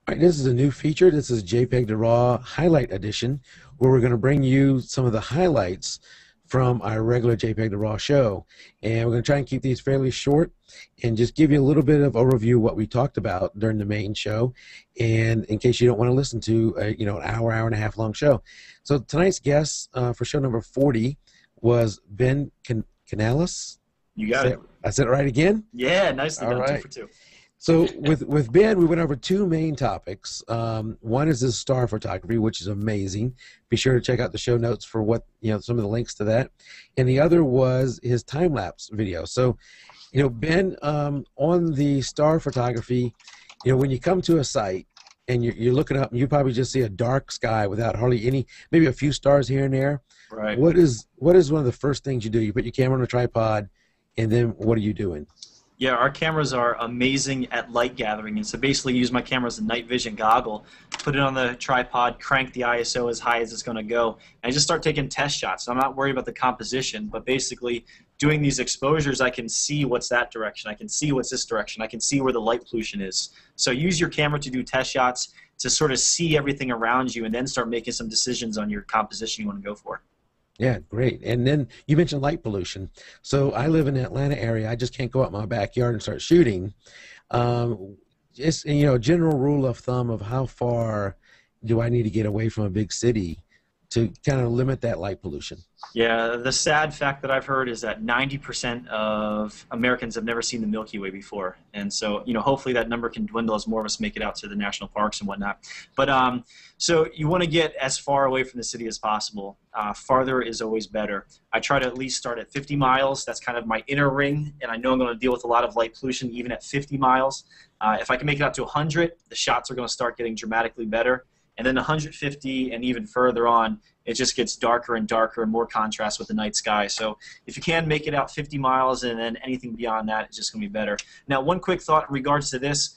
All right, this is a new feature. This is jpeg2RAW Highlight Edition, where we're going to bring you some of the highlights from our regular jpeg2RAW show. And we're going to try and keep these fairly short and just give you a little bit of overview of what we talked about during the main show, and in case you don't want to listen to an hour and a half long show. So tonight's guest for show number 40 was Ben Canales. You got it. I said it right again? Yeah, nicely done. Right. 2 for 2. So with Ben, we went over two main topics. One is his star photography, which is amazing. Be sure to check out the show notes for what some of the links to that. And the other was his time-lapse video. So, Ben, on the star photography, when you come to a site and you're looking up, and you probably just see a dark sky without hardly any, maybe a few stars here and there. Right. What is one of the first things you do? You put your camera on a tripod, and then what are you doing? Yeah, our cameras are amazing at light gathering, and so basically use my camera as a night vision goggle, put it on the tripod, crank the ISO as high as it's going to go, and I just start taking test shots. So I'm not worried about the composition, but basically doing these exposures, I can see what's that direction, I can see what's this direction, I can see where the light pollution is. So use your camera to do test shots to sort of see everything around you and then start making some decisions on your composition you want to go for. Yeah, great. And then you mentioned light pollution. So I live in the Atlanta area. I just can't go out my backyard and start shooting. Just a general rule of thumb of how far do I need to get away from a big city to kind of limit that light pollution? Yeah, the sad fact that I've heard is that 90% of Americans have never seen the Milky Way before. And so, hopefully that number can dwindle as more of us make it out to the national parks and whatnot. But so you want to get as far away from the city as possible. Farther is always better. I try to at least start at 50 miles. That's kind of my inner ring, and I know I'm going to deal with a lot of light pollution even at 50 miles. If I can make it out to 100, the shots are going to start getting dramatically better. And then 150 and even further on, it just gets darker and darker and more contrast with the night sky. So if you can make it out 50 miles and then anything beyond that, it's just going to be better. Now, one quick thought in regards to this.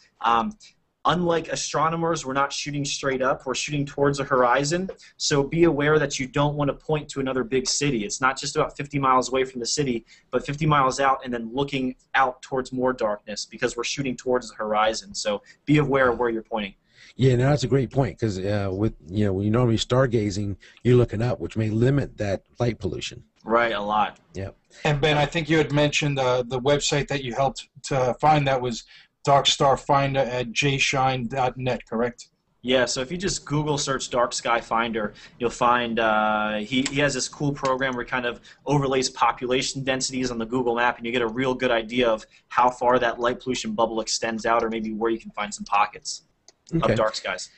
Unlike astronomers, we're not shooting straight up. We're shooting towards the horizon. So be aware that you don't want to point to another big city. It's not just about 50 miles away from the city, but 50 miles out and then looking out towards more darkness because we're shooting towards the horizon. So be aware of where you're pointing. Yeah, no, that's a great point because when you normally stargazing, you're looking up, which may limit that light pollution. Right, a lot. Yeah. And Ben, I think you had mentioned the website that you helped to find that was Dark Star Finder at jshine.net, correct? Yeah, so if you just Google search Dark Sky Finder, you'll find he has this cool program where he kind of overlays population densities on the Google map, and you get a real good idea of how far that light pollution bubble extends out or maybe where you can find some pockets of dark skies.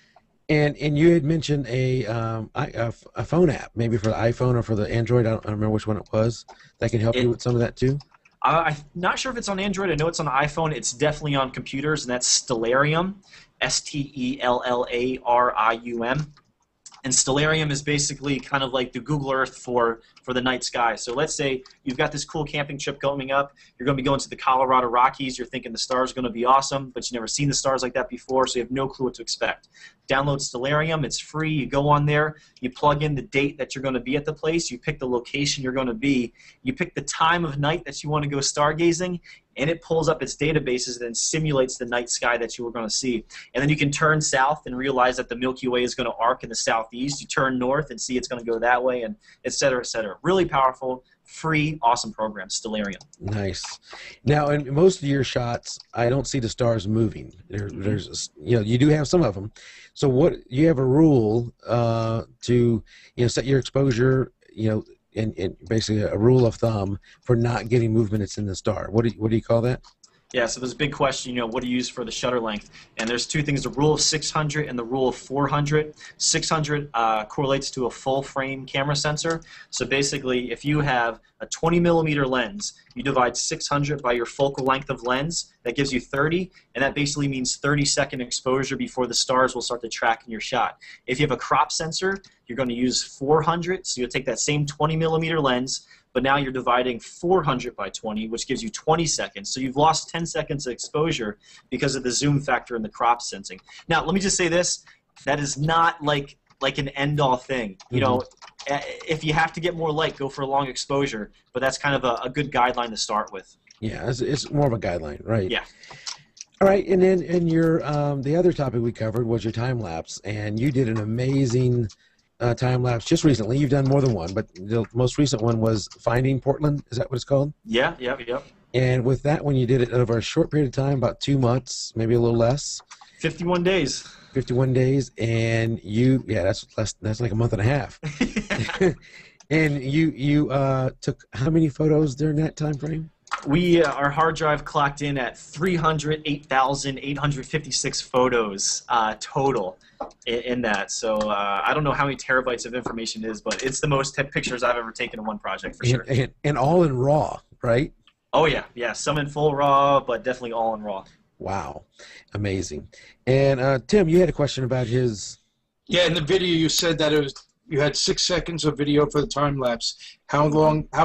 And you had mentioned a phone app, maybe for the iPhone or for the Android. I don't remember which one it was. That can help you with some of that too? I'm not sure if it's on Android. I know it's on the iPhone. It's definitely on computers, and that's Stellarium, Stellarium. And Stellarium is basically kind of like the Google Earth for the night sky. So let's say you've got this cool camping trip coming up. You're going to be going to the Colorado Rockies. You're thinking the stars are going to be awesome, but you've never seen the stars like that before, so you have no clue what to expect. Download Stellarium. It's free. You go on there. You plug in the date that you're going to be at the place. You pick the location you're going to be. You pick the time of night that you want to go stargazing, and it pulls up its databases and then simulates the night sky that you were going to see. And then you can turn south and realize that the Milky Way is going to arc in the southeast. You turn north and see it's going to go that way, and et cetera, et cetera. Really powerful, free, awesome program, Stellarium. Nice. Now, in most of your shots, I don't see the stars moving. There's, you do have some of them. So what you have a rule to set your exposure, and basically a rule of thumb for not getting movement that's in the star. What do you call that? Yeah, so there's a big question, what do you use for the shutter length? And there's two things, the rule of 600 and the rule of 400. 600 correlates to a full frame camera sensor. So basically, if you have a 20 millimeter lens, you divide 600 by your focal length of lens, that gives you 30, and that basically means 30-second exposure before the stars will start to track in your shot. If you have a crop sensor, you're going to use 400, so you'll take that same 20 millimeter lens, but now you're dividing 400 by 20, which gives you 20 seconds. So you've lost 10 seconds of exposure because of the zoom factor in the crop sensing. Now, let me just say this. That is not like an end-all thing. If you have to get more light, go for a long exposure, but that's kind of a good guideline to start with. Yeah, it's more of a guideline, right? Yeah. All right, and then in your the other topic we covered was your time lapse, and you did an amazing time lapse just recently. You've done more than one, but the most recent one was Finding Portland. Is that what it's called? Yeah, yep. And with that one, you did it over a short period of time, about 2 months, maybe a little less. 51 days. 51 days, and that's less. That's like a month and a half. And you took how many photos during that time frame? Our hard drive clocked in at 308,856 photos total in that. So I don't know how many terabytes of information it is, but it's the most pictures I've ever taken in one project for sure. And all in RAW, right? Oh yeah. Some in full RAW, but definitely all in RAW. Wow, amazing. And Tim, you had a question about his. Yeah, in the video you said that you had 6 seconds of video for the time lapse. How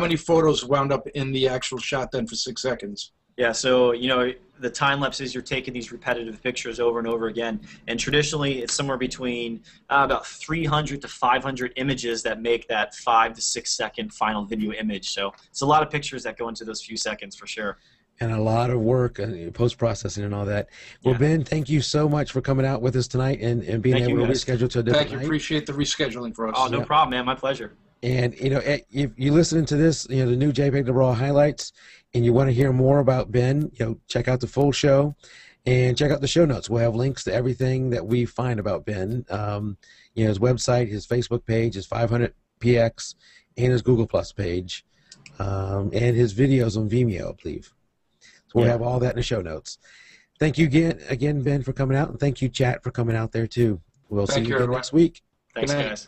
many photos wound up in the actual shot then for 6 seconds? Yeah, so the time lapse is you're taking these repetitive pictures over and over again, and traditionally it's somewhere between about 300 to 500 images that make that 5 to 6 second final video image. So it's a lot of pictures that go into those few seconds for sure. And a lot of work, post-processing and all that. Well, yeah. Ben, thank you so much for coming out with us tonight and being able to reschedule to a different night. Appreciate the rescheduling for us. Oh, no problem, man. My pleasure. And, if you're listening to this, the new JPEG2RAW highlights, and you want to hear more about Ben, check out the full show and check out the show notes. We'll have links to everything that we find about Ben. His website, his Facebook page, his 500px, and his Google Plus page, and his videos on Vimeo, I believe. So we'll have all that in the show notes. Thank you again, Ben, for coming out, and thank you, chat, for coming out there too. We'll see you again next week. Thanks, guys.